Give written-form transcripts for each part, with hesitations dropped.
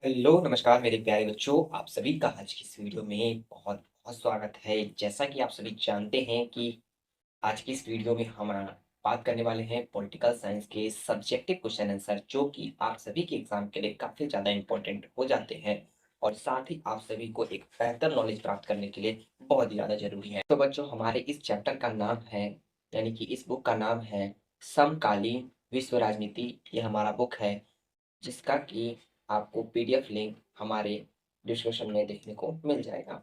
Hello, नमस्कार मेरे प्यारे बच्चों, आप सभी का आज की इस वीडियो में बहुत-बहुत स्वागत है। जैसा कि आप सभी जानते हैं कि आज की इस वीडियो में हम बात करने वाले हैं पॉलिटिकल साइंस के सब्जेक्टिव क्वेश्चन आंसर जो कि आप सभी के एग्ज़ाम के लिए काफ़ी ज़्यादा इम्पोर्टेंट हो जाते हैं और साथ ही आप सभी को एक बेहतर नॉलेज प्राप्त करने के लिए बहुत ही ज़्यादा ज़रूरी है। तो बच्चों हमारे इस चैप्टर का नाम है यानी कि इस बुक का नाम है समकालीन विश्व राजनीति। ये हमारा बुक है जिसका कि आपको पीडीएफ लिंक हमारे डिस्क्रिप्शन में देखने को मिल जाएगा।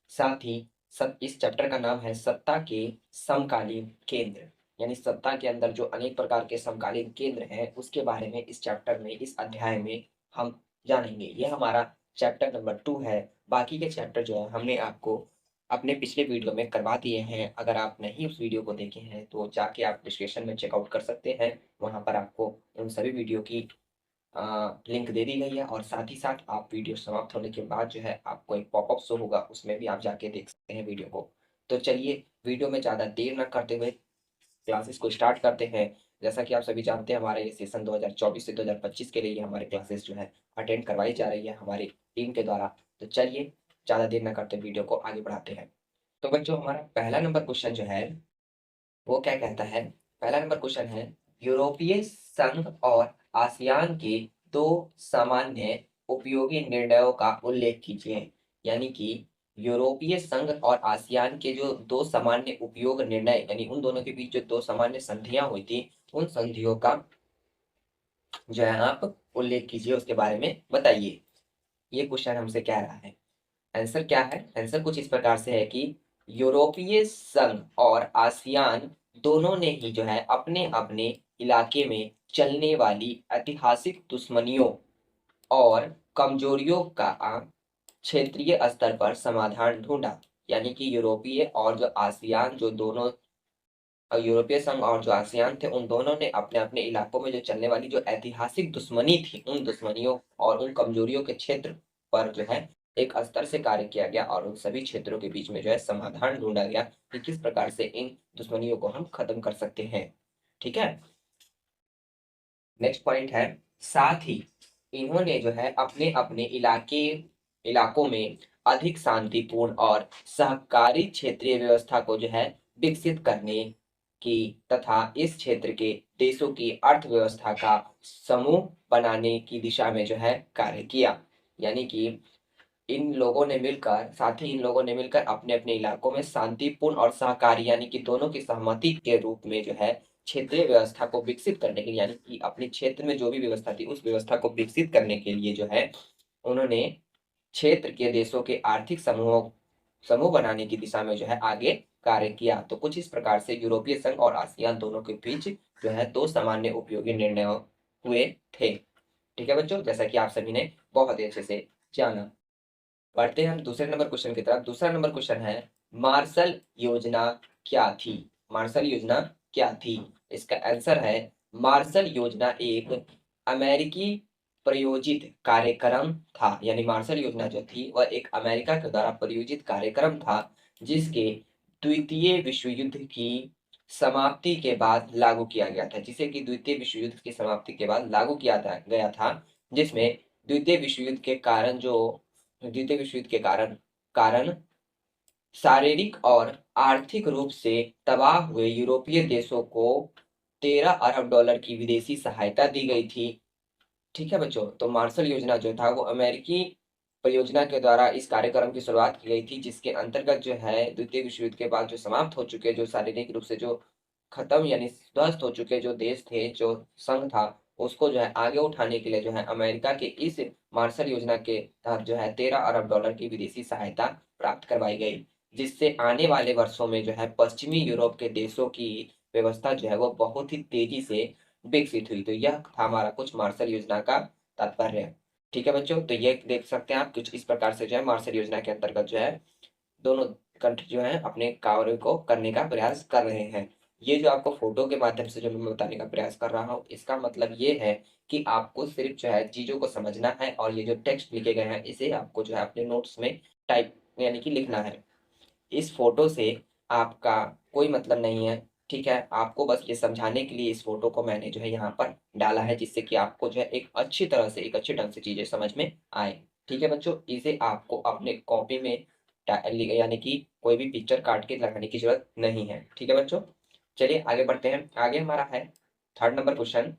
साथ ही सब इस चैप्टर का नाम है सत्ता के समकालीन केंद्र, यानी सत्ता के अंदर जो अनेक प्रकार के समकालीन केंद्र हैं, उसके बारे में इस चैप्टर में, इस अध्याय में हम जानेंगे। ये हमारा चैप्टर नंबर 2 है। बाकी के चैप्टर जो है हमने आपको अपने पिछले वीडियो में करवा दिए हैं। अगर आप नहीं उस वीडियो को देखे हैं, तो जाके आप डिस्क्रिप्शन में चेकआउट कर सकते हैं। वहाँ पर आपको उन सभी वीडियो की लिंक दे दी गई है और साथ ही साथ आप वीडियो समाप्त होने के बाद जो है आपको एक पॉपअप शो होगा, उसमें भी आप जाके देख सकते हैं वीडियो को। तो चलिए वीडियो में ज़्यादा देर ना करते हुए क्लासेस को स्टार्ट करते हैं। जैसा कि आप सभी जानते हैं हमारे ये सेशन 2024 से 2025 के लिए ये हमारे क्लासेस जो है अटेंड करवाई जा रही है हमारी टीम के द्वारा। तो चलिए ज़्यादा देर ना करते वीडियो को आगे बढ़ाते हैं। तो बच्चों हमारा पहला नंबर क्वेश्चन जो है वो क्या कहता है? पहला नंबर क्वेश्चन है, यूरोपीय संघ और आसियान के 2 सामान्य उपयोगी निर्णयों का उल्लेख कीजिए। यानी कि यूरोपीय संघ और आसियान के जो 2 सामान्य उपयोग निर्णय यानी उन दोनों के बीच जो 2 सामान्य संधियाँ हुई थी, उन संधियों का जो है आप उल्लेख कीजिए, उसके बारे में बताइए। ये क्वेश्चन हमसे कह रहा है। आंसर क्या है? आंसर कुछ इस प्रकार से है कि यूरोपीय संघ और आसियान दोनों ने ही जो है अपने-अपने इलाके में चलने वाली ऐतिहासिक दुश्मनियों और कमजोरियों का क्षेत्रीय स्तर पर समाधान ढूँढा। यानी कि यूरोपीय और जो आसियान जो दोनों यूरोपीय संघ और जो आसियान थे, उन दोनों ने अपने-अपने इलाकों में जो चलने वाली जो ऐतिहासिक दुश्मनी थी, उन दुश्मनियों और उन कमजोरियों के क्षेत्र पर जो है एक स्तर से कार्य किया गया और उन सभी क्षेत्रों के बीच में जो है समाधान ढूँढा गया कि किस प्रकार से इन दुश्मनियों को हम खत्म कर सकते हैं। ठीक है? नेक्स्ट पॉइंट है, साथ ही इन्होंने जो है अपने-अपने इलाकों में अधिक शांतिपूर्ण और सहकारी क्षेत्रीय व्यवस्था को जो है विकसित करने की तथा इस क्षेत्र के देशों की अर्थव्यवस्था का समूह बनाने की दिशा में जो है कार्य किया। यानी कि इन लोगों ने मिलकर अपने-अपने इलाकों में शांतिपूर्ण और सहकारी यानी कि दोनों की सहमति के रूप में जो है क्षेत्रीय व्यवस्था को विकसित करने के लिए यानी कि अपने क्षेत्र में जो भी व्यवस्था थी, उस व्यवस्था को विकसित करने के लिए जो है, उन्होंने क्षेत्र के देशों के आर्थिक समूह बनाने की दिशा में जो है आगे कार्य किया। तो कुछ इस प्रकार से यूरोपीय संघ और आसियान दोनों के बीच जो है 2 सामान्य उपयोगी निर्णय हुए थे। ठीक है बच्चों? जैसा कि आप सभी ने बहुत ही अच्छे से जाना। बढ़ते हैं हम दूसरे नंबर क्वेश्चन की तरफ। दूसरा नंबर क्वेश्चन है, मार्शल योजना क्या थी? मार्शल योजना क्या थी? इसका आंसर है, मार्शल योजना एक अमेरिकी प्रायोजित कार्यक्रम था। यानी मार्शल योजना जो थी वह एक अमेरिका के द्वारा प्रायोजित कार्यक्रम था, जिसके द्वितीय विश्व युद्ध की समाप्ति के बाद लागू किया गया था। जिसे कि द्वितीय विश्व युद्ध की समाप्ति के बाद लागू किया था गया था, जिसमें द्वितीय विश्व युद्ध के कारण जो द्वितीय विश्व युद्ध के कारण शारीरिक और आर्थिक रूप से तबाह हुए यूरोपीय देशों को 13 अरब डॉलर की विदेशी सहायता दी गई थी। ठीक है बच्चों? तो मार्शल योजना जो था वो अमेरिकी परियोजना के द्वारा इस कार्यक्रम की शुरुआत की गई थी, जिसके अंतर्गत जो है द्वितीय विश्व युद्ध के बाद जो समाप्त हो चुके, जो शारीरिक रूप से जो खत्म यानी ध्वस्त हो चुके जो देश थे, जो संघ था, उसको जो है आगे उठाने के लिए जो है अमेरिका के इस मार्शल योजना के तहत जो है 13 अरब डॉलर की विदेशी सहायता प्राप्त करवाई गई, जिससे आने वाले वर्षों में जो है पश्चिमी यूरोप के देशों की व्यवस्था जो है वो बहुत ही तेजी से विकसित हुई। तो यह था हमारा कुछ मार्शल योजना का तात्पर्य। ठीक है बच्चों? तो ये देख सकते हैं आप कुछ इस प्रकार से जो है मार्शल योजना के अंतर्गत जो है दोनों कंट्री जो है अपने कार्य को करने का प्रयास कर रहे हैं। ये जो आपको फ़ोटो के माध्यम से जो मैं बताने का प्रयास कर रहा हूँ, इसका मतलब ये है कि आपको सिर्फ़ जो है चीज़ों को समझना है और ये जो टेक्स्ट लिखे गए हैं, इसे आपको जो है अपने नोट्स में टाइप यानी कि लिखना है। इस फ़ोटो से आपका कोई मतलब नहीं है। ठीक है, आपको बस ये समझाने के लिए इस फ़ोटो को मैंने जो है यहाँ पर डाला है, जिससे कि आपको जो है एक अच्छी तरह से, एक अच्छे ढंग से चीज़ें समझ में आएँ। ठीक है बच्चों, इसे आपको अपने कॉपी में यानी कि कोई भी पिक्चर काट के लगाने की ज़रूरत नहीं है। ठीक है बच्चों? चलिए आगे बढ़ते हैं। आगे हमारा है 3rd नंबर क्वेश्चन।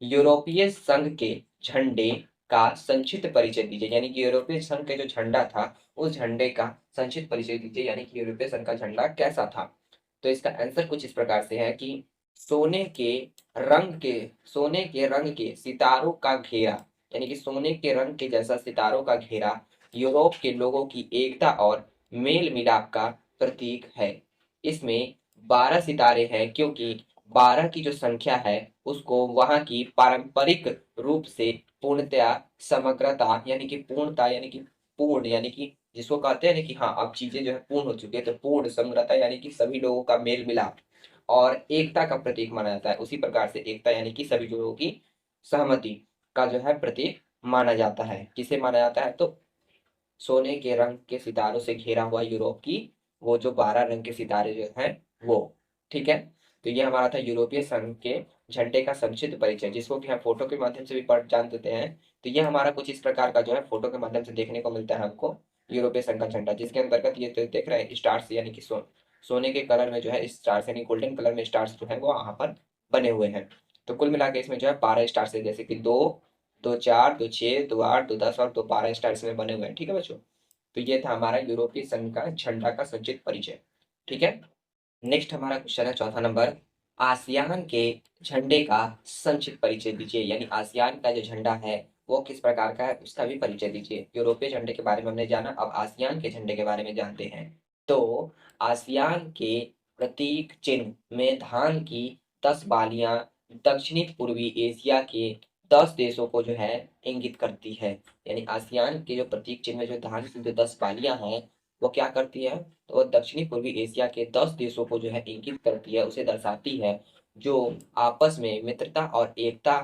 यूरोपीय संघ के झंडे का संक्षिप्त परिचय दीजिए। यानी कि यूरोपीय संघ का जो झंडा था, उस झंडे का संक्षिप्त परिचय दीजिए, यानी कि यूरोपीय संघ का झंडा कैसा था? तो इसका आंसर कुछ इस प्रकार से है कि सोने के सोने के रंग के सितारों का घेरा, यानी कि सोने के रंग के जैसा सितारों का घेरा यूरोप के लोगों की एकता और मेल मिलाप का प्रतीक है। इसमें 12 सितारे हैं, क्योंकि 12 की जो संख्या है उसको वहाँ की पारंपरिक रूप से पूर्णतया, समग्रता यानी कि पूर्णता, यानी कि पूर्ण, यानी कि जिसको कहते हैं ना कि हाँ, अब चीज़ें जो है पूर्ण हो चुकी है, तो पूर्ण समग्रता यानी कि सभी लोगों का मेल-मिलाप और एकता का प्रतीक माना जाता है। उसी प्रकार से एकता यानी कि सभी लोगों की सहमति का जो है प्रतीक माना जाता है। किसे माना जाता है? तो सोने के रंग के सितारों से घिरा हुआ यूरोप की वो जो 12 रंग के सितारे जो हैं वो। ठीक है? तो ये हमारा था यूरोपीय संघ के झंडे का संक्षिप्त परिचय, जिसको कि हम फ़ोटो के माध्यम से भी पढ़ जान लेते हैं। तो ये हमारा कुछ इस प्रकार का जो है फ़ोटो के माध्यम से देखने को मिलता है हमको, यूरोपीय संघ का झंडा, जिसके अंतर्गत ये तो देख रहे हैं स्टार्स, यानी कि सोने के कलर में जो है स्टार्स, यानी गोल्डन कलर में स्टार्स जो है वो वहाँ पर बने हुए हैं। तो कुल मिला के इसमें जो है 12 स्टार्स है, जैसे कि 2, 2 4, 2 6, 2 8, 2 10 और 2 12 स्टार इसमें बने हुए हैं। ठीक है बच्चों? तो ये था हमारा यूरोपीय संघ का झंडा का संक्षिप्त परिचय। ठीक है? नेक्स्ट हमारा क्वेश्चन है 4था नंबर। आसियान के झंडे का संक्षिप्त परिचय दीजिए। यानी आसियान का जो झंडा है वो किस प्रकार का है, उसका भी परिचय दीजिए। यूरोपीय झंडे के बारे में हमने जाना, अब आसियान के झंडे के बारे में जानते हैं। तो आसियान के प्रतीक चिन्ह में धान की 10 बालियां दक्षिणी पूर्वी एशिया के 10 देशों को जो है इंगित करती है। यानी आसियान के जो प्रतीक चिन्ह में जो धान की जो 10 बालियां हैं वो क्या करती है? तो वो दक्षिणी पूर्वी एशिया के 10 देशों को जो है इंगित करती है, उसे दर्शाती है, जो आपस में मित्रता और एकता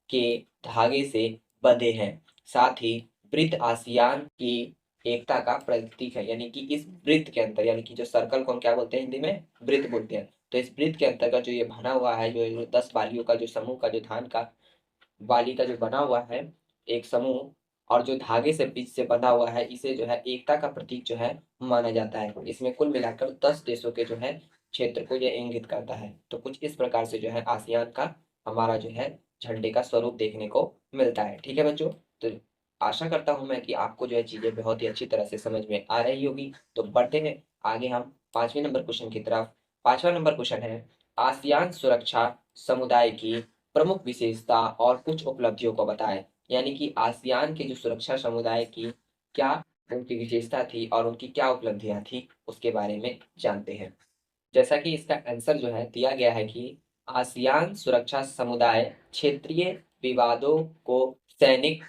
के धागे से बंधे हैं। साथ ही वृत्त आसियान की एकता का प्रतीक है। यानी कि इस वृत्त के अंदर, यानी कि जो सर्कल को हम क्या बोलते हैं हिंदी में? वृत्त बोलते हैं। तो इस वृत्त के अंतर्गत जो ये बना हुआ है, जो 10 बालियों का जो समूह का जो धान का बाली का जो बना हुआ है एक समूह, और जो धागे से बीच से बंधा हुआ है, इसे जो है एकता का प्रतीक जो है माना जाता है। इसमें कुल मिलाकर 10 देशों के जो है क्षेत्र को यह इंगित करता है। तो कुछ इस प्रकार से जो है आसियान का हमारा जो है झंडे का स्वरूप देखने को मिलता है। ठीक है बच्चों? तो आशा करता हूँ मैं कि आपको जो है चीज़ें बहुत ही अच्छी तरह से समझ में आ रही होगी। तो बढ़ते हैं आगे हम 5वें नंबर क्वेश्चन की तरफ। 5वां नंबर क्वेश्चन है, आसियान सुरक्षा समुदाय की प्रमुख विशेषता और कुछ उपलब्धियों को बताएं। यानी कि आसियान के जो सुरक्षा समुदाय की क्या उनकी विशेषता थी और उनकी क्या उपलब्धियां थी, उसके बारे में जानते हैं। जैसा कि इसका आंसर जो है दिया गया है कि आसियान सुरक्षा समुदाय क्षेत्रीय विवादों को सैनिक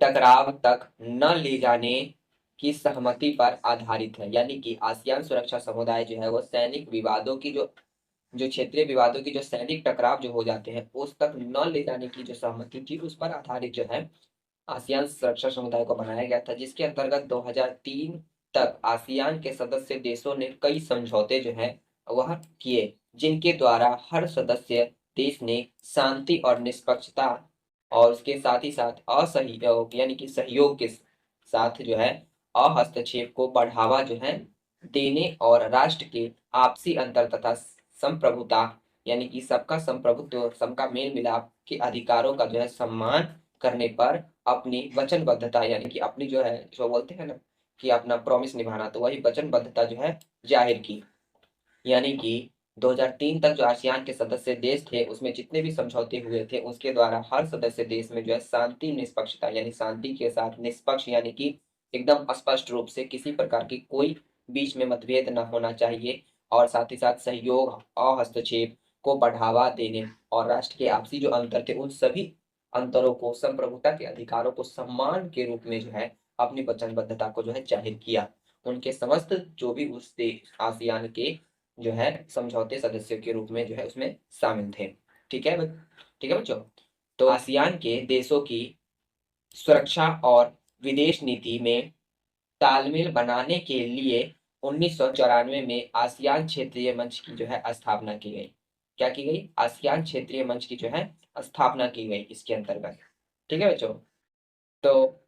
टकराव तक न ले जाने की सहमति पर आधारित है। यानी कि आसियान सुरक्षा समुदाय जो है वो सैनिक विवादों की जो क्षेत्रीय विवादों की जो सैनिक टकराव जो हो जाते हैं उस तक न ले जाने की जो सहमति थी, उस पर आधारित जो है आसियान सुरक्षा समुदाय को बनाया गया था, जिसके अंतर्गत 2003 तक आसियान के सदस्य देशों ने कई समझौते जो है वह किए, जिनके द्वारा हर सदस्य देश ने शांति और निष्पक्षता और उसके साथ ही साथ असहयोग यानी कि सहयोग के साथ जो है अहस्तक्षेप को बढ़ावा जो है देने और राष्ट्र के आपसी अंतर तथा संप्रभुता यानी कि सबका संप्रभुत्व, सबका मेल मिलाप के अधिकारों का जो है सम्मान करने पर अपनी वचनबद्धता, यानी कि अपनी जो है, जो बोलते हैं ना कि अपना प्रॉमिस निभाना, तो वही वचनबद्धता जो है जाहिर की। यानी कि 2003 तक जो आसियान के सदस्य देश थे, उसमें जितने भी समझौते हुए थे, उसके द्वारा हर सदस्य देश में जो है शांति, निष्पक्षता यानी शांति के साथ निष्पक्ष, यानी कि एकदम स्पष्ट रूप से किसी प्रकार की कोई बीच में मतभेद ना होना चाहिए, और साथ ही साथ सहयोग और हस्तक्षेप को बढ़ावा देने और राष्ट्र के आपसी जो अंतर थे, उन सभी अंतरों को, संप्रभुता के अधिकारों को सम्मान के रूप में जो है अपनी वचनबद्धता को जो है जाहिर किया। उनके समस्त जो भी उस देश आसियान के जो है समझौते सदस्यों के रूप में जो है उसमें शामिल थे। ठीक है ठीक है बच्चों? तो आसियान के देशों की सुरक्षा और विदेश नीति में तालमेल बनाने के लिए 1994 में आसियान क्षेत्रीय मंच की जो है स्थापना की गई। क्या की गई? आसियान क्षेत्रीय मंच की जो है स्थापना की गई इसके अंतर्गत। ठीक है बच्चों? तो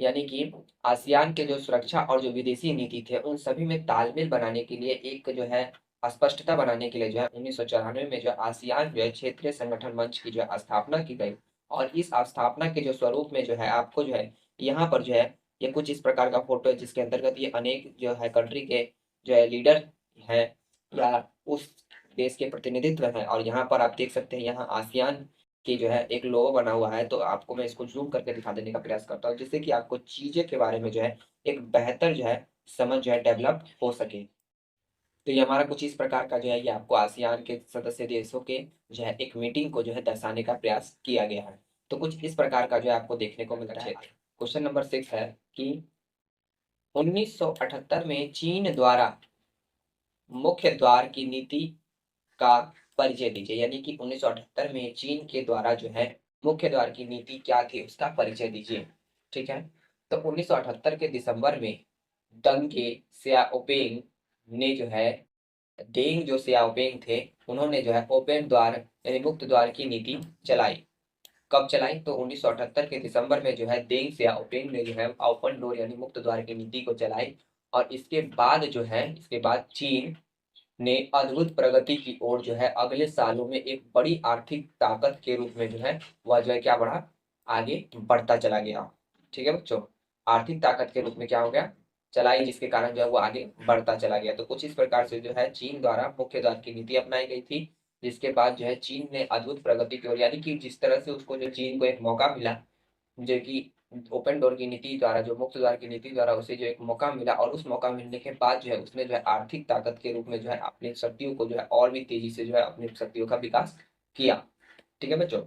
यानी कि आसियान के जो सुरक्षा और जो विदेशी नीति थे, उन सभी में तालमेल बनाने के लिए एक जो है स्पष्टता बनाने के लिए जो है 1994 में जो आसियान जो है क्षेत्रीय संगठन मंच की जो है स्थापना की गई। और इस स्थापना के जो स्वरूप में जो है आपको जो है यहाँ पर जो है ये कुछ इस प्रकार का फोटो है, जिसके अंतर्गत ये अनेक जो है कंट्री के जो है लीडर हैं या उस देश के प्रतिनिधित्व हैं। और यहाँ पर आप देख सकते हैं, यहाँ आसियान की जो है एक लोगो बना हुआ है। तो आपको मैं इसको ज़ूम करके दिखा देने का प्रयास करता हूँ, जिससे कि आपको चीज़ें के बारे में जो है एक बेहतर जो है समझ जो है डेवलप हो सके। तो ये हमारा कुछ इस प्रकार का जो है ये आपको आसियान के सदस्य देशों के जो है एक मीटिंग को जो है दर्शाने का प्रयास किया गया है। तो कुछ इस प्रकार का जो है आपको देखने को मिलता है। क्वेश्चन नंबर 6 है कि 1978 में चीन द्वारा मुख्य द्वार की नीति का परिचय दीजिए। यानी कि 1978 में चीन के द्वारा जो है मुख्य द्वार की नीति क्या थी, उसका परिचय दीजिए। ठीक है? तो 1978 के दिसंबर में दंगे सियाओपिंग ने जो है डेंग जो सियाओपिंग थे, उन्होंने जो है ओपन द्वार यानी मुक्त द्वार की नीति चलाई। कब चलाई? तो 1978 के दिसंबर में जो है डेंग सियाओपिंग ने जो है ओपन डोर यानी मुक्त द्वार की नीति को चलाई। और इसके बाद जो है इसके बाद चीन ने अद्भुत प्रगति की ओर जो है अगले सालों में एक बड़ी आर्थिक ताकत के रूप में जो है वह जो है क्या बढ़ा? आगे बढ़ता चला गया। ठीक है बच्चों? आर्थिक ताकत के रूप में क्या हो गया? चलाई, जिसके कारण जो है वो आगे बढ़ता चला गया। तो कुछ इस प्रकार से जो है चीन द्वारा मुख्य द्वार की नीति अपनाई गई थी, जिसके बाद जो है चीन ने अद्भुत प्रगति की ओर, यानी कि जिस तरह से उसको जो चीन को एक मौका मिला, जो कि ओपन डोर की नीति द्वारा जो मुक्त द्वार की नीति द्वारा उसे जो एक मौका मिला, और उस मौका मिलने के बाद जो है उसने जो है आर्थिक ताकत के रूप में जो है अपनी शक्तियों को जो है और भी तेजी से जो है अपनी शक्तियों का विकास किया। ठीक है बच्चों?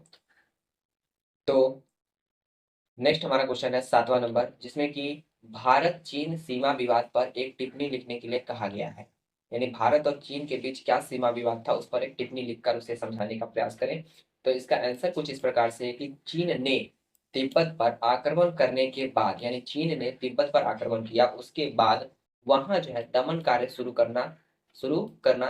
तो नेक्स्ट हमारा क्वेश्चन है 7वां नंबर, जिसमें कि भारत चीन सीमा विवाद पर एक टिप्पणी लिखने के लिए कहा गया है। यानी भारत और चीन के बीच क्या सीमा विवाद था, उस पर एक टिप्पणी लिखकर उसे समझाने का प्रयास करें। तो इसका आंसर कुछ इस प्रकार से है कि चीन ने तिब्बत पर आक्रमण करने के बाद, यानी चीन ने तिब्बत पर आक्रमण किया, उसके बाद वहां जो है दमन कार्य शुरू करना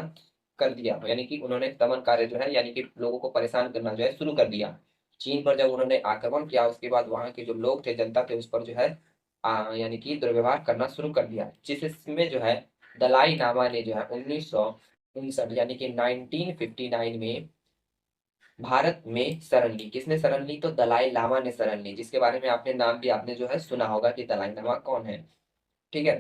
कर दिया। यानी कि उन्होंने दमन कार्य जो है यानी कि लोगों को परेशान करना जो है शुरू कर दिया। चीन पर जब उन्होंने आक्रमण किया, उसके बाद वहाँ के जो लोग थे, जनता थे, उस पर जो है यानी कि दुर्व्यवहार करना शुरू कर दिया, जिसमें जो है दलाई लामा ने जो है 1959 यानी कि 1959 में भारत में शरण ली। किसने शरण ली? तो दलाई लामा ने शरण ली, जिसके बारे में आपने नाम भी आपने जो है सुना होगा कि दलाई लामा कौन है। ठीक है?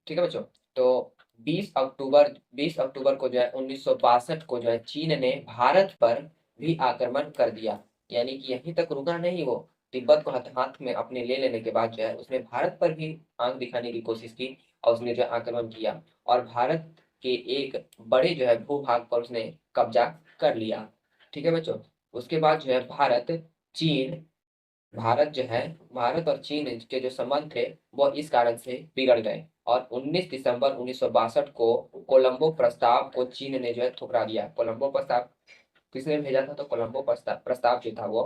ठीक है बच्चों? तो 20 अक्टूबर को जो है 1962 को जो है चीन ने भारत पर भी आक्रमण कर दिया। यानी कि यहीं तक रुका नहीं वो, तिब्बत को हाथ में अपने ले लेने के बाद जो है उसने भारत पर भी आंख दिखाने की कोशिश की, और उसने जो है आक्रमण किया और भारत के एक बड़े जो है भूभाग पर उसने कब्जा कर लिया। ठीक है बच्चों? उसके बाद जो है चीन भारत जो है भारत और चीन के जो संबंध थे वो इस कारण से बिगड़ गए, और 19 दिसंबर 1962 को कोलंबो प्रस्ताव को चीन ने जो है ठुकरा दिया। कोलंबो प्रस्ताव किसने भेजा था? तो कोलंबो प्रस्ताव प्रस्ताव जो था वो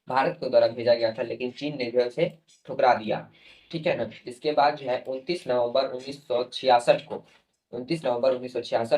भारत के द्वारा भेजा गया था, लेकिन चीन ने जो है उसे ठुकरा दिया। ठीक है ना? इसके बाद जो है 29 नवंबर 1966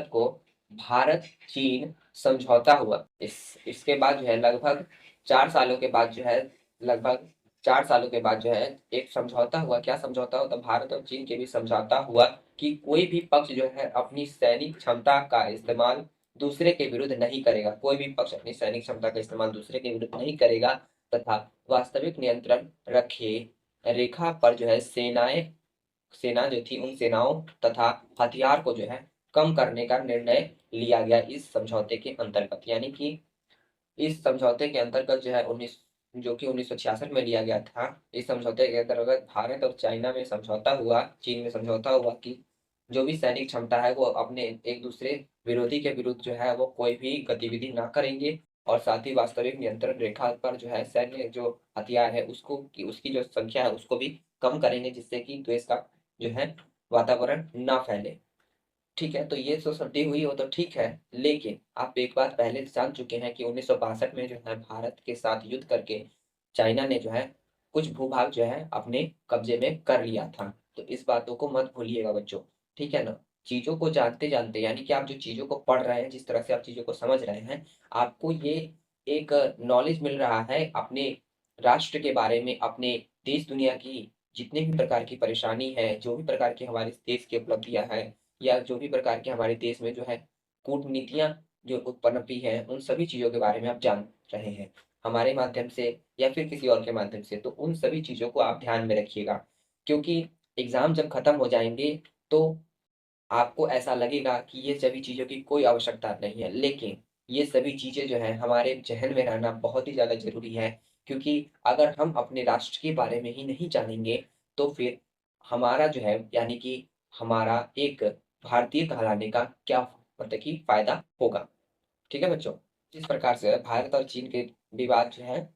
को भारत चीन समझौता हुआ। इसके बाद जो है लगभग 4 सालों के बाद जो है लगभग 4 सालों के बाद जो है एक समझौता हुआ। क्या समझौता हुआ? तो भारत और चीन के बीच समझौता हुआ कि कोई भी पक्ष जो है अपनी सैनिक क्षमता का इस्तेमाल दूसरे के विरुद्ध नहीं करेगा। कोई भी पक्ष अपनी सैनिक क्षमता का इस्तेमाल दूसरे के विरुद्ध नहीं करेगा, तथा वास्तविक नियंत्रण रखे रेखा पर जो है सेना जो थी उन सेनाओं तथा हथियार को जो है कम करने का निर्णय लिया गया इस समझौते के अंतर्गत। यानी कि इस समझौते के अंतर्गत जो है 1966 में लिया गया था। इस समझौते के अंतर्गत भारत और चाइना में समझौता हुआ, चीन में समझौता हुआ कि जो भी सैनिक क्षमता है वो अपने एक दूसरे विरोधी के विरुद्ध जो है वो कोई भी गतिविधि ना करेंगे, और साथ ही वास्तविक नियंत्रण रेखा पर जो है सैन्य जो हथियार है उसको की उसकी जो संख्या है उसको भी कम करेंगे, जिससे कि द्वेष का जो है वातावरण ना फैले। ठीक है? तो ये तो सर्दी हुई हो तो ठीक है, लेकिन आप एक बात पहले जान चुके हैं कि 1962 में जो है भारत के साथ युद्ध करके चाइना ने जो है कुछ भूभाग जो है अपने कब्जे में कर लिया था। तो इस बातों को मत भूलिएगा बच्चों, ठीक है ना? चीज़ों को जानते-जानते यानी कि आप जो चीज़ों को पढ़ रहे हैं, जिस तरह से आप चीज़ों को समझ रहे हैं, आपको ये एक नॉलेज मिल रहा है अपने राष्ट्र के बारे में, अपने देश-दुनिया की जितने भी प्रकार की परेशानी है, जो भी प्रकार की हमारे देश की उपलब्धियाँ हैं या जो भी प्रकार के हमारे देश में जो है कूटनीतियाँ जो उत्पन्न हुई हैं, उन सभी चीज़ों के बारे में आप जान रहे हैं। हमारे माध्यम से या फिर किसी और के माध्यम से, तो उन सभी चीज़ों को आप ध्यान में रखिएगा। क्योंकि एग्ज़ाम जब खत्म हो जाएँगे, तो आपको ऐसा लगेगा कि ये सभी चीज़ों की कोई आवश्यकता नहीं है, लेकिन ये सभी चीज़ें जो हैं हमारे ज़हन में रहना बहुत ही ज़्यादा ज़रूरी है, क्योंकि अगर हम अपने राष्ट्र के बारे में ही नहीं जानेंगे, तो फिर हमारा जो है यानी कि हमारा एक भारतीय कहलाने का क्या मतलब कि फ़ायदा होगा। ठीक है बच्चों? जिस प्रकार से भारत और चीन के विवाद जो है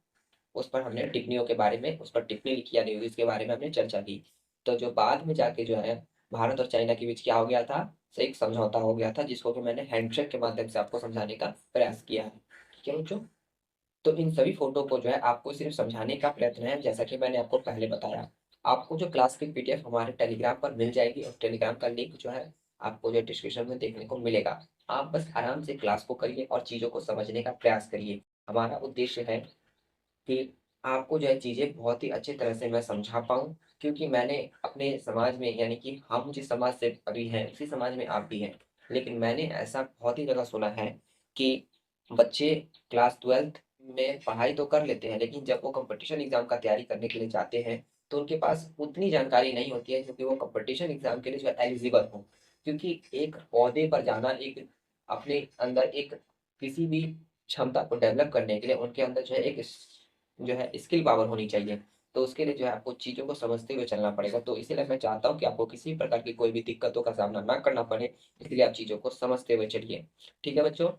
उस पर हमने टिप्पणियों के बारे में उस पर टिप्पणी लिखी या नहीं हुई इसके बारे में हमने चर्चा की। तो जो बाद में जाके जो है भारत और चाइना के बीच क्या हो गया था, एक समझौता हो गया था जिसको कि मैंने हैंडशेक के माध्यम से आपको समझाने का प्रयास किया है। ठीक है बच्चों? तो इन सभी फ़ोटो को जो है आपको सिर्फ़ समझाने का प्रयत्न है जैसा कि मैंने आपको पहले बताया। आपको जो क्लास की पीडीएफ हमारे टेलीग्राम पर मिल जाएगी और टेलीग्राम का लिंक जो है आपको जो डिस्क्रिप्शन में देखने को मिलेगा। आप बस आराम से क्लास को करिए और चीज़ों को समझने का प्रयास करिए। हमारा उद्देश्य है कि आपको जो है चीज़ें बहुत ही अच्छी तरह से मैं समझा पाऊँ, क्योंकि मैंने अपने समाज में यानी कि हम जिस समाज से अभी हैं, उसी समाज में आप भी हैं। लेकिन मैंने ऐसा बहुत ही जगह सुना है कि बच्चे क्लास 12th में पढ़ाई तो कर लेते हैं, लेकिन जब वो कॉम्पिटिशन एग्ज़ाम का तैयारी करने के लिए जाते हैं, तो उनके पास उतनी जानकारी नहीं होती है, क्योंकि वो कॉम्पिटिशन एग्ज़ाम के लिए जो है एलिजिबल हों। क्योंकि एक ओहदे पर जाना, एक अपने अंदर एक किसी भी क्षमता को डेवलप करने के लिए उनके अंदर जो है एक जो है स्किल पावर होनी चाहिए। तो उसके लिए जो है आपको चीज़ों को समझते हुए चलना पड़ेगा। तो इसीलिए मैं चाहता हूँ कि आपको किसी भी प्रकार की कोई भी दिक्कतों का सामना ना करना पड़े, इसलिए आप चीज़ों को समझते हुए चलिए। ठीक है बच्चों?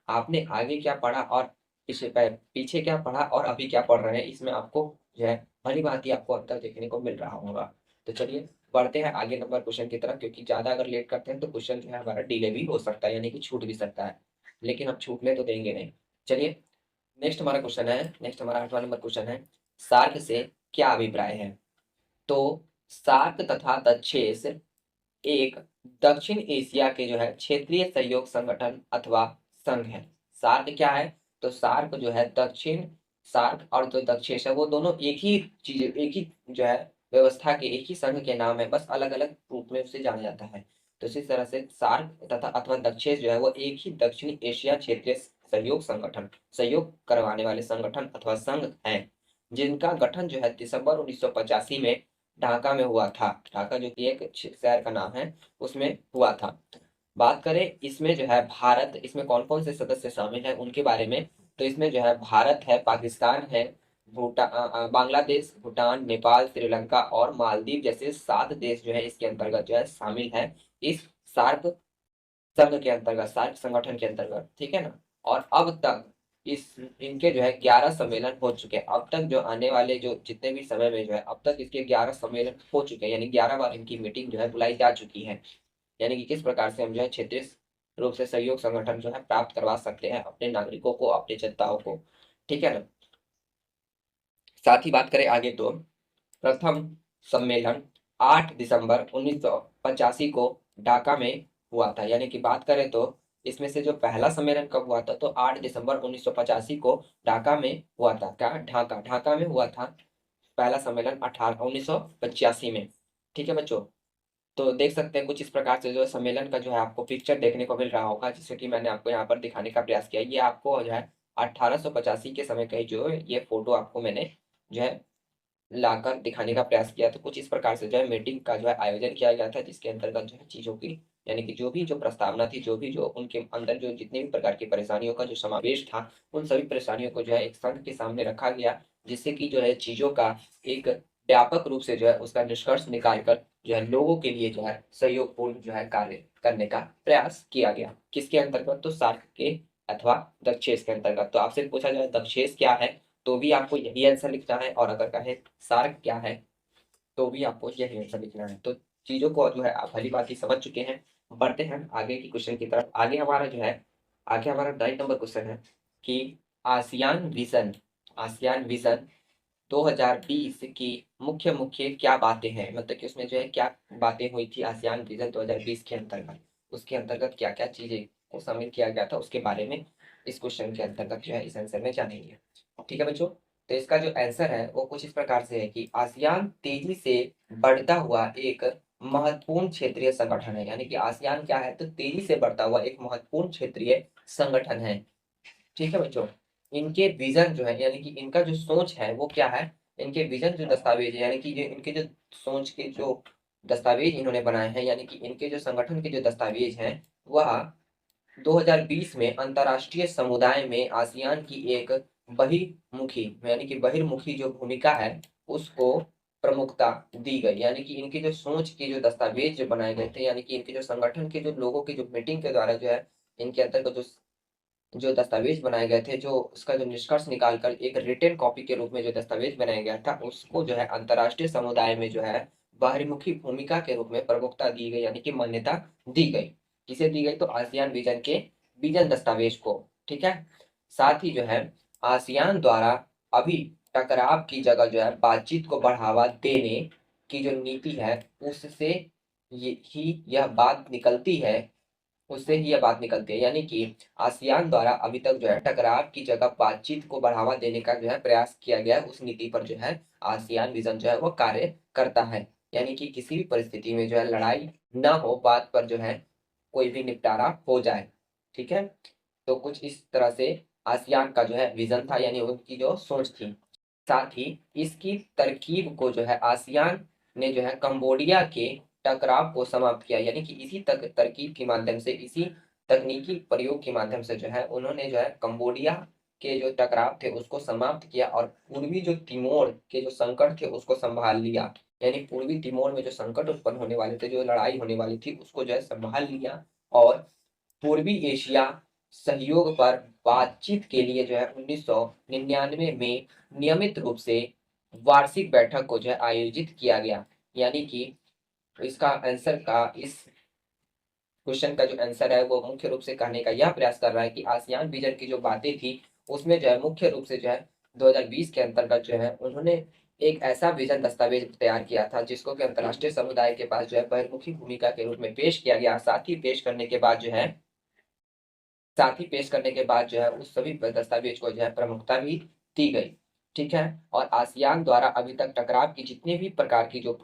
आपने आगे क्या पढ़ा और पीछे क्या पढ़ा और अभी क्या पढ़ रहे हैं, इसमें आपको जो है भली-भाँति आपको अंतर देखने को मिल रहा होगा। तो चलिए बढ़ते हैं आगे नंबर क्वेश्चन की तरफ, क्योंकि ज़्यादा अगर लेट करते हैं तो क्वेश्चन जो है हमारा डिले भी हो सकता है, यानी कि छूट भी सकता है। लेकिन हम छूटने तो देंगे नहीं। चलिए नेक्स्ट हमारा 8वां नंबर क्वेश्चन है, सार्क से क्या अभिप्राय है? तो सार्क तथा दक्षेस एक दक्षिण एशिया के जो है क्षेत्रीय सहयोग संगठन अथवा संघ है। सार्क क्या है? तो सार्क जो है सार्क और जो दक्षेस है वो दोनों एक ही जो है व्यवस्था के एक ही संघ के नाम है, बस अलग-अलग रूप में उसे जाना जाता है। तो इसी तरह से सार्क तथा अथवा दक्षेस जो है वो एक ही दक्षिण एशिया क्षेत्रीय सहयोग संगठन, सहयोग करवाने वाले संगठन अथवा संघ हैं, जिनका गठन जो है दिसंबर 1985 में ढाका में हुआ था। ढाका जो कि एक शहर का नाम है, उसमें हुआ था। बात करें इसमें जो है भारत, इसमें कौन-कौन से सदस्य शामिल हैं उनके बारे में, तो इसमें जो है भारत है, पाकिस्तान है, बांग्लादेश, भूटान, नेपाल, श्रीलंका और मालदीव जैसे 7 देश जो है इसके अंतर्गत जो है शामिल हैं, इस सार्क संघ के अंतर्गत, सार्क संगठन के अंतर्गत, ठीक है ना? और अब तक इस इनके जो है 11 सम्मेलन हो चुके हैं। अब तक जो आने वाले जो जितने भी समय में जो है अब तक इसके 11 सम्मेलन हो चुके हैं, यानी 11 बार इनकी मीटिंग जो है बुलाई जा चुकी है। यानी कि किस प्रकार से हम जो है क्षेत्रीय रूप से सहयोग संगठन जो है प्राप्त करवा सकते हैं अपने नागरिकों को, अपने जनताओं को। ठीक है ना? साथ ही बात करें आगे तो प्रथम सम्मेलन 8 दिसंबर 1985 को ढाका में हुआ था। यानी कि बात करें तो इसमें से जो पहला सम्मेलन कब हुआ था, तो 8 दिसंबर 1985 को ढाका में हुआ था। क्या? ढाका में हुआ था पहला सम्मेलन 1985 में। ठीक है बच्चों? तो देख सकते हैं कुछ इस प्रकार से जो है सम्मेलन का जो है आपको पिक्चर देखने को मिल रहा होगा, जिससे कि मैंने आपको यहाँ पर दिखाने का प्रयास किया। ये आपको जो है 1885 के समय का ही जो है ये फ़ोटो आपको मैंने जो है लाकर दिखाने का प्रयास किया। तो कुछ इस प्रकार से जो है मीटिंग का जो है आयोजन किया गया था, जिसके अंतर्गत जो है चीज़ों की यानी कि जो भी जो प्रस्तावना थी, जो भी जो उनके अंदर जो जितने भी प्रकार की परेशानियों का जो समावेश था, उन सभी परेशानियों को जो है एक संघ के सामने रखा गया, जिससे कि जो है चीज़ों का एक व्यापक रूप से जो है उसका निष्कर्ष निकाल कर जो है लोगों के लिए जो है सहयोगपूर्ण जो है कार्य करने का प्रयास किया गया। किसके अंतर्गत? तो सार्क के अथवा दक्षेस के अंतर्गत। तो आपसे पूछा जाए दक्षेस क्या है? तो भी आपको यही आंसर लिखना है, और अगर कहें सार्क क्या है, तो भी आपको यही आंसर लिखना है। तो चीज़ों को जो है आप भली-भाँति समझ चुके हैं। बढ़ते हैं आगे की क्वेश्चन की तरफ। आगे हमारा 9 नंबर क्वेश्चन है कि आसियान विज़न आसियान विज़न 2020 की मुख्य मुख्य क्या बातें हैं, मतलब कि उसमें जो है क्या बातें हुई थी आसियान विजन 2020 के अंतर्गत, उसके अंतर्गत क्या क्या चीजें को शामिल किया गया था उसके बारे में इस क्वेश्चन के अंतर्गत जो है इस आंसर में जानेंगे। ठीक है बच्चों, तो इसका जो आंसर है वो कुछ इस प्रकार से है कि आसियान तेजी से बढ़ता हुआ एक महत्वपूर्ण क्षेत्रीय संगठन है। यानी कि आसियान क्या है, तो तेजी से बढ़ता हुआ एक महत्वपूर्ण क्षेत्रीय संगठन है। ठीक है बच्चों, इनके विजन जो है यानी कि इनका जो सोच है वो क्या है, इनके विजन जो दस्तावेज है यानी कि ये इनके जो सोच के जो दस्तावेज इन्होंने बनाए हैं, यानी कि इनके जो संगठन के जो दस्तावेज हैं वह 2020 में अंतर्राष्ट्रीय समुदाय में आसियान की एक बहिर्मुखी यानी कि बहिर्मुखी जो भूमिका है उसको प्रमुखता दी गई। यानी कि इनकी जो सोच के जो दस्तावेज जो बनाए गए थे, यानी कि इनके जो संगठन के जो लोगों के जो मीटिंग के द्वारा जो है इनके अंतर्गत जो जो दस्तावेज बनाए गए थे, जो उसका जो निष्कर्ष निकाल कर एक रिटेन कॉपी के रूप में जो दस्तावेज बनाया गया था उसको जो है अंतर्राष्ट्रीय समुदाय में जो है बहिर्मुखी भूमिका के रूप में प्रमुखता दी गई, यानी कि मान्यता दी गई। किसे दी गई, तो आसियान विजन के विजन दस्तावेज को। ठीक है, साथ ही जो है आसियान द्वारा अभी टकराव की जगह जो है बातचीत को बढ़ावा देने की जो नीति है उससे ये ही यह बात निकलती है, उससे ही यह बात निकलती है। यानी कि आसियान द्वारा अभी तक जो है टकराव की जगह बातचीत को बढ़ावा देने का जो है प्रयास किया गया है, उस नीति पर जो है आसियान विजन जो है वो कार्य करता है। यानी कि किसी भी परिस्थिति में जो है लड़ाई ना हो, बात पर जो है कोई भी निपटारा हो जाए। ठीक है, तो कुछ इस तरह से आसियान का जो है विजन था, यानी उनकी जो सोच थी। साथ ही इसकी तरकीब को जो है आसियान ने जो है कंबोडिया के टकराव को समाप्त किया। यानी कि इसी तरकीब के माध्यम से, इसी तकनीकी प्रयोग के माध्यम से जो है उन्होंने जो है कंबोडिया के जो टकराव थे उसको समाप्त किया और पूर्वी जो तिमोर के जो संकट थे उसको संभाल लिया। यानी पूर्वी तिमोर में जो संकट उत्पन्न होने वाले थे, जो लड़ाई होने वाली थी, उसको जो है संभाल लिया और पूर्वी एशिया सहयोग पर बातचीत के लिए जो है 1999 में नियमित रूप से वार्षिक बैठक को जो है आयोजित किया गया। यानी कि इसका आंसर का इस क्वेश्चन का जो आंसर है वो मुख्य रूप से कहने का यह प्रयास कर रहा है कि आसियान विजन की जो बातें थी उसमें जो है मुख्य रूप से जो है 2020 के अंतर्गत जो है उन्होंने एक ऐसा विजन दस्तावेज तैयार किया था जिसको कि अंतर्राष्ट्रीय समुदाय के पास जो है बहिर्मुखी भूमिका के रूप में पेश किया गया। साथ ही पेश करने के बाद जो है उस सभी दस्तावेज को जो है प्रमुखता भी दी गई। ठीक है, और आसियान द्वारा अभी तक टकराव की जितने भी प्रकार की जो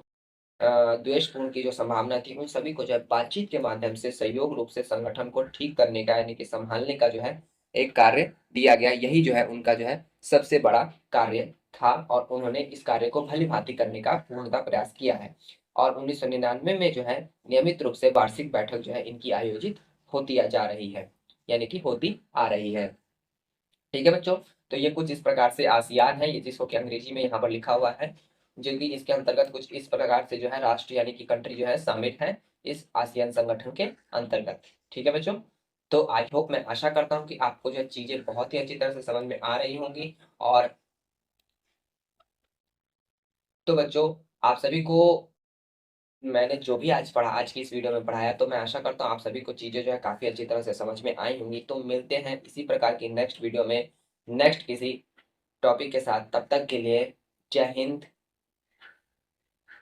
द्वेषपूर्ण की जो संभावना थी उन सभी को जो है बातचीत के माध्यम से सहयोग रूप से संगठन को ठीक करने का यानी कि संभालने का जो है एक कार्य दिया गया। यही जो है उनका जो है सबसे बड़ा कार्य था और उन्होंने इस कार्य को भली भांति करने का पूर्णतः प्रयास किया है। और 1999 में जो है नियमित रूप से वार्षिक बैठक जो है इनकी आयोजित होती जा रही है, यानी कि होती आ रही है। ठीक है बच्चों, तो ये कुछ इस प्रकार से आसियान है, ये जिसको कि अंग्रेजी में यहाँ पर लिखा हुआ है, जो कि इसके अंतर्गत कुछ इस प्रकार से जो है राष्ट्र यानी कि कंट्री जो है शामिल है इस आसियान संगठन के अंतर्गत। ठीक है बच्चों, तो आई होप, मैं आशा करता हूँ कि आपको जो चीजें बहुत ही अच्छी तरह से समझ में आ रही होंगी। और तो बच्चों, आप सभी को मैंने जो भी आज पढ़ा, आज की इस वीडियो में पढ़ाया, तो मैं आशा करता हूँ आप सभी को चीजें जो है काफी अच्छी तरह से समझ में आई होंगी। तो मिलते हैं इसी प्रकार की नेक्स्ट वीडियो में नेक्स्ट किसी टॉपिक के साथ। तब तक के लिए जय हिंद,